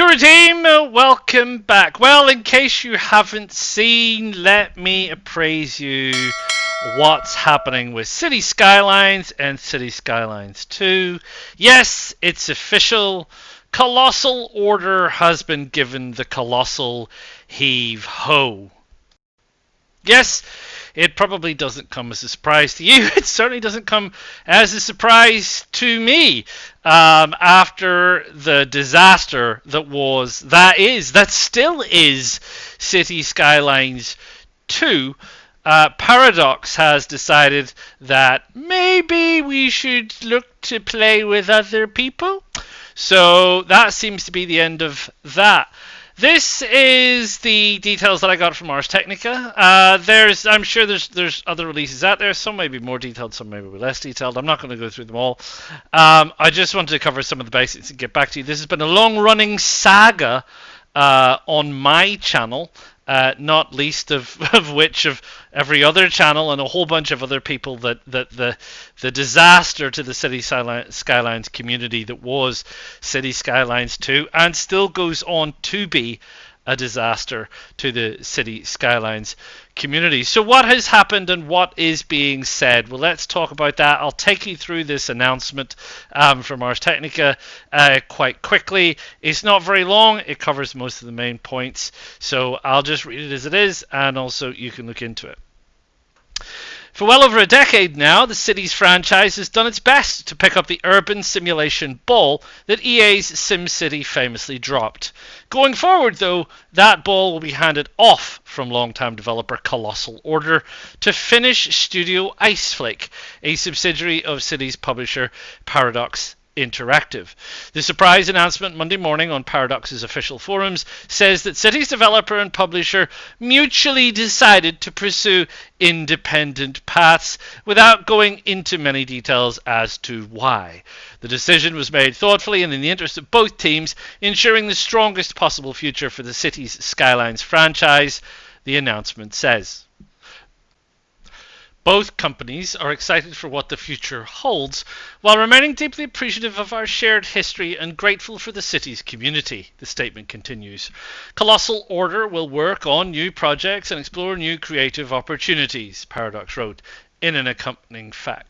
Hello, Redeem! Welcome back. Well, in case you haven't seen, let me appraise you what's happening with Cities Skylines and Cities Skylines 2. Yes, it's official. Colossal Order has been given the colossal heave-ho. Yes, it probably doesn't come as a surprise to you. It certainly doesn't come as a surprise to me. After the disaster that still is Cities Skylines 2, Paradox has decided that maybe we should look to play with other people. So that seems to be the end of that. This is the details that I got from Ars Technica. I'm sure there's other releases out there. Some may be more detailed, some may be less detailed. I'm not going to go through them all. I just wanted to cover some of the basics and get back to you. This has been a long-running saga on my channel. Not least of which of every other channel and a whole bunch of other people that the disaster to the Cities Skylines community that was Cities Skylines 2 and still goes on to be a disaster to the Cities Skylines community. So what has happened and what is being said? Well, let's talk about that. I'll take you through this announcement from Ars Technica quite quickly. It's not very long. It covers most of the main points. So I'll just read it as it is, and also you can look into it. For well over a decade now, the Cities franchise has done its best to pick up the urban simulation ball that EA's SimCity famously dropped. Going forward, though, that ball will be handed off from longtime developer Colossal Order to Finnish studio Iceflake, a subsidiary of Cities publisher Paradox Interactive. The surprise announcement Monday morning on Paradox's official forums says that Cities developer and publisher mutually decided to pursue independent paths without going into many details as to why. The decision was made thoughtfully and in the interest of both teams, ensuring the strongest possible future for the Cities Skylines franchise, the announcement says. Both companies are excited for what the future holds, while remaining deeply appreciative of our shared history and grateful for the city's community, the statement continues. Colossal Order will work on new projects and explore new creative opportunities, Paradox wrote in an accompanying FAQ.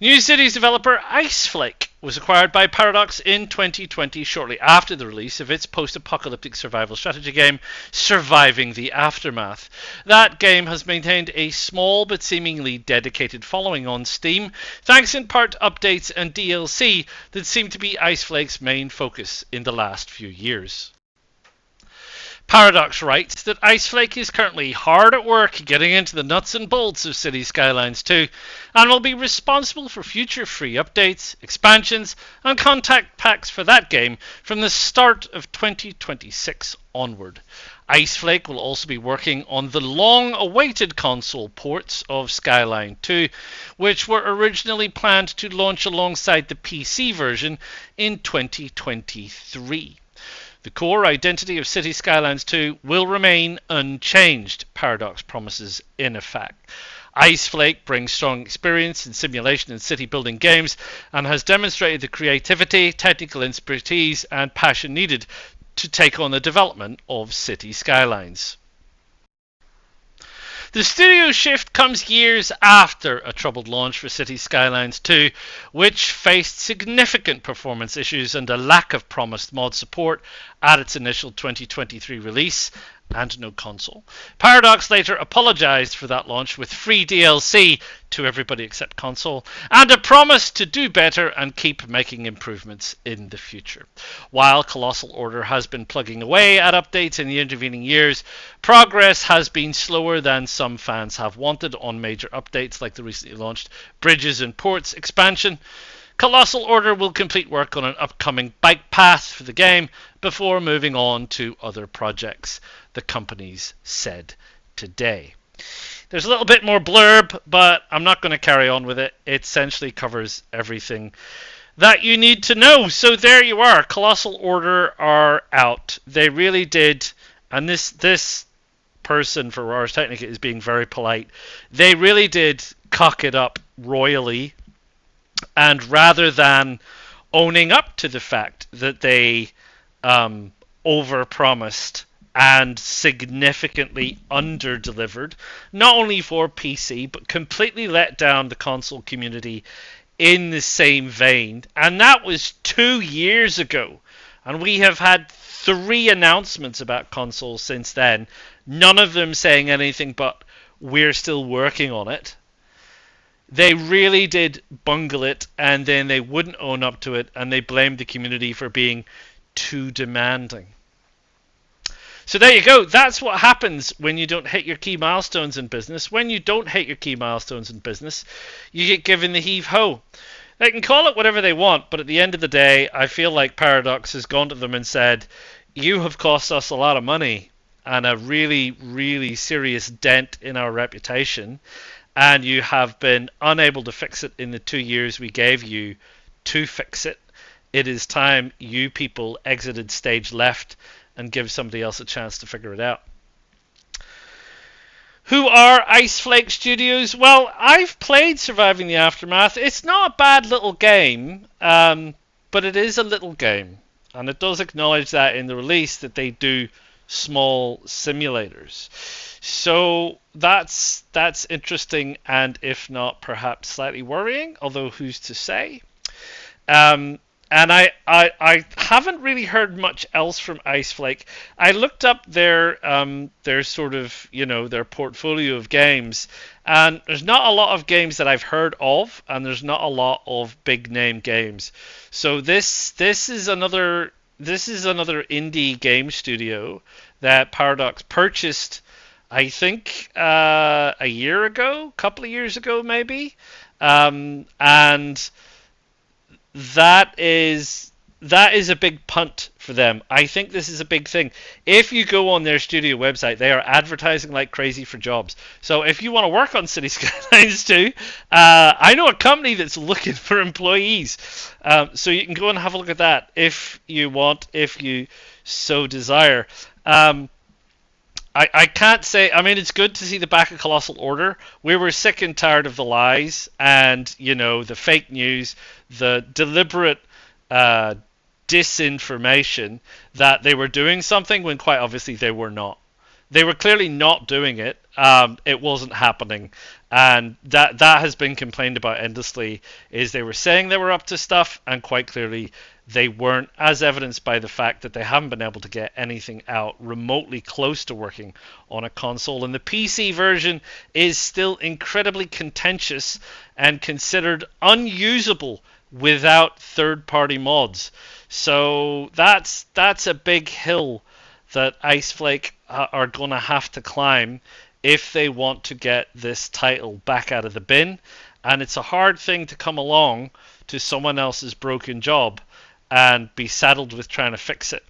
New Cities developer Iceflake was acquired by Paradox in 2020, shortly after the release of its post-apocalyptic survival strategy game, Surviving the Aftermath. That game has maintained a small but seemingly dedicated following on Steam, thanks in part to updates and DLC that seem to be Iceflake's main focus in the last few years. Paradox writes that Iceflake is currently hard at work getting into the nuts and bolts of Cities Skylines 2 and will be responsible for future free updates, expansions and contact packs for that game from the start of 2026 onward. Iceflake will also be working on the long-awaited console ports of Skyline 2, which were originally planned to launch alongside the PC version in 2023. The core identity of Cities Skylines 2 will remain unchanged, Paradox promises in a FAQ. Iceflake brings strong experience in simulation and city building games and has demonstrated the creativity, technical expertise and passion needed to take on the development of Cities Skylines. The studio shift comes years after a troubled launch for Cities Skylines 2, which faced significant performance issues and a lack of promised mod support at its initial 2023 release, and no console. Paradox later apologized for that launch with free DLC to everybody except console, and a promise to do better and keep making improvements in the future. While Colossal Order has been plugging away at updates in the intervening years, progress has been slower than some fans have wanted on major updates like the recently launched Bridges and Ports expansion. Colossal Order will complete work on an upcoming bike path for the game before moving on to other projects, the companies said today. There's a little bit more blurb, but I'm not going to carry on with it. It essentially covers everything that you need to know. So there you are. Colossal Order are out. They really did, and this person for Ars Technica is being very polite. They really did cock it up royally. And rather than owning up to the fact that they over-promised and significantly under-delivered, not only for PC, but completely let down the console community in the same vein. And that was 2 years ago. And we have had 3 announcements about consoles since then, none of them saying anything but we're still working on it. They really did bungle it, and then they wouldn't own up to it, and they blamed the community for being too demanding. So there you go. That's what happens when you don't hit your key milestones in business. When you don't hit your key milestones in business, you get given the heave-ho. They can call it whatever they want, but at the end of the day, I feel like Paradox has gone to them and said, you have cost us a lot of money and a really, really serious dent in our reputation, and you have been unable to fix it in the 2 years we gave you to fix it. It is time you people exited stage left and give somebody else a chance to figure it out. Who are Iceflake Studios? Well, I've played Surviving the Aftermath. It's not a bad little game, but it is a little game. And it does acknowledge that in the release that they do small simulators. So that's interesting, and if not, perhaps slightly worrying, although who's to say? And I haven't really heard much else from Iceflake. I looked up their sort of, their portfolio of games, and there's not a lot of games that I've heard of, and there's not a lot of big name games. So this is another indie game studio that Paradox purchased, I think, a couple of years ago maybe, and that is a big punt for them. I think this is a big thing. If you go on their studio website, they are advertising like crazy for jobs. So if you want to work on Citis Skylines 2, I know a company that's looking for employees. So you can go and have a look at that if you want, if you so desire. I can't say. I mean, it's good to see the back of Colossal Order. We were sick and tired of the lies and, the fake news, the deliberate disinformation that they were doing something when quite obviously they were not. They were clearly not doing it. It wasn't happening. And that has been complained about endlessly, is they were saying they were up to stuff, and quite clearly they weren't, as evidenced by the fact that they haven't been able to get anything out remotely close to working on a console. And the PC version is still incredibly contentious and considered unusable without third-party mods. So that's a big hill that Iceflake are going to have to climb if they want to get this title back out of the bin. And it's a hard thing to come along to someone else's broken job and be saddled with trying to fix it.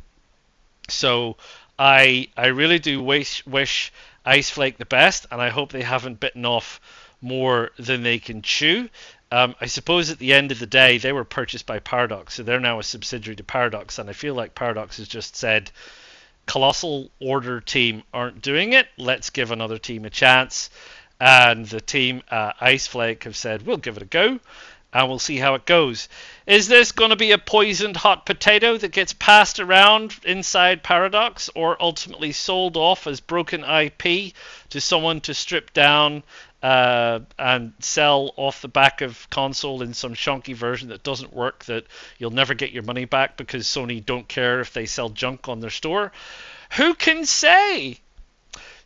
So I really do wish Iceflake the best, and I hope they haven't bitten off more than they can chew. I suppose at the end of the day, they were purchased by Paradox, so they're now a subsidiary to Paradox, and I feel like Paradox has just said, Colossal Order team aren't doing it, let's give another team a chance. And the team Iceflake have said, we'll give it a go, and we'll see how it goes. Is this going to be a poisoned hot potato that gets passed around inside Paradox, or ultimately sold off as broken IP to someone to strip down and sell off the back of console in some shonky version that doesn't work, that you'll never get your money back because Sony don't care if they sell junk on their store? Who can say?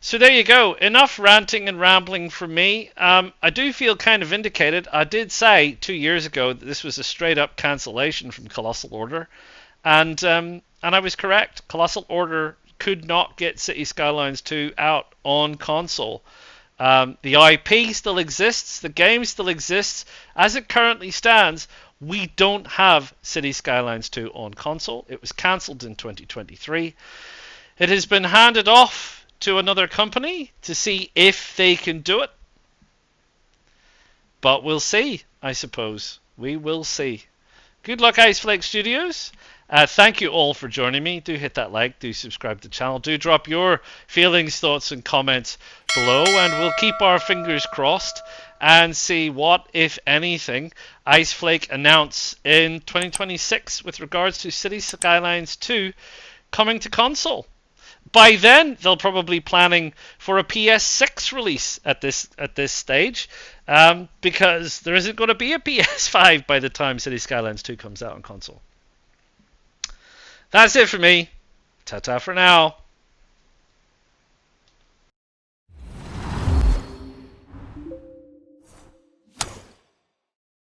So there you go. Enough ranting and rambling from me. I do feel kind of vindicated. I did say 2 years ago that this was a straight up cancellation from Colossal Order, and I was correct. Colossal Order could not get Cities Skylines 2 out on console. The IP still exists. The game still exists. As it currently stands, we don't have Cities Skylines 2 on console. It was cancelled in 2023. It has been handed off to another company to see if they can do it. But we'll see, I suppose. We will see. Good luck, Iceflake Studios. Thank you all for joining me. Do hit that like, do subscribe to the channel, do drop your feelings, thoughts and comments below, and we'll keep our fingers crossed and see what, if anything, Iceflake announce in 2026 with regards to Cities Skylines 2 coming to console. By then, they'll probably be planning for a PS6 release at this stage, because there isn't going to be a PS5 by the time Cities Skylines 2 comes out on console. That's it for me. Ta-ta for now.